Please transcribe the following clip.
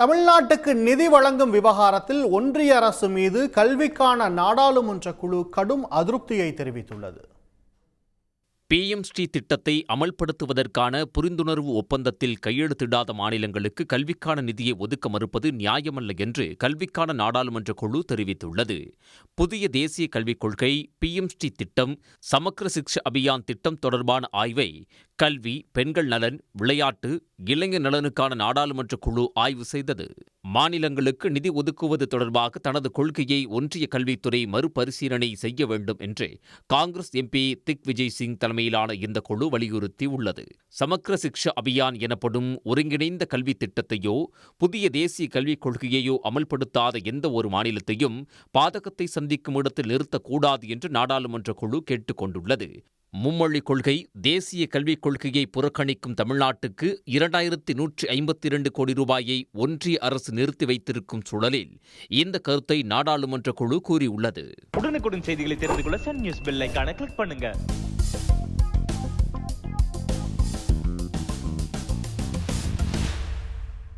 தமிழ்நாட்டுக்கு நிதி வழங்கும் விவகாரத்தில் ஒன்றிய அரசு மீது கல்விக்கான நாடாளுமன்ற குழு கடும் அதிருப்தியை தெரிவித்துள்ளது. PM ஸ்ரீ திட்டத்தை அமல்படுத்துவதற்கான புரிந்துணர்வு ஒப்பந்தத்தில் கையெழுத்திடாத மாநிலங்களுக்கு கல்விக்கான நிதியை ஒதுக்க மறுப்பது நியாயமல்ல என்று கல்விக்கான நாடாளுமன்ற குழு தெரிவித்துள்ளது. புதிய தேசிய கல்விக் கொள்கை, PM ஸ்ரீ திட்டம், சமக்ர சிக்ஷா அபியான் திட்டம் தொடர்பான ஆய்வை கல்வி, பெண்கள் நலன், விளையாட்டு, இளைஞர் நலனுக்கான நாடாளுமன்ற குழு ஆய்வு செய்தது. மாநிலங்களுக்கு நிதி ஒதுக்குவது தொடர்பாக தனது கொள்கையை ஒன்றிய கல்வித்துறை மறுபரிசீலனை செய்ய வேண்டும் என்று காங்கிரஸ் MP திக் விஜய் சிங் தலைமையிலான இந்த குழு வலியுறுத்தியுள்ளது. சமக்ர சிக்ஷா அபியான் எனப்படும் ஒருங்கிணைந்த கல்வி திட்டத்தையோ புதிய தேசிய கல்விக் கொள்கையையோ அமல்படுத்தாத எந்த ஒரு மாநிலத்தையும் பாதகத்தை சந்திக்கும் இடத்தில் நிறுத்தக்கூடாது என்று நாடாளுமன்ற குழு கேட்டுக் கொண்டுள்ளது. மும்மொழிக் கொள்கை, தேசிய கல்விக் கொள்கையை புறக்கணிக்கும் தமிழ்நாட்டுக்கு 2152 கோடி ரூபாயை ஒன்றிய அரசு நிறுத்தி வைத்திருக்கும் சூழலில் இந்த கருத்தை நாடாளுமன்ற குழு கூறியுள்ளது. உடனுக்குடன் செய்திகளை தெரிந்து கொள்ள சன் நியூஸ் பெல் ஐகானை கிளிக் பண்ணுங்க.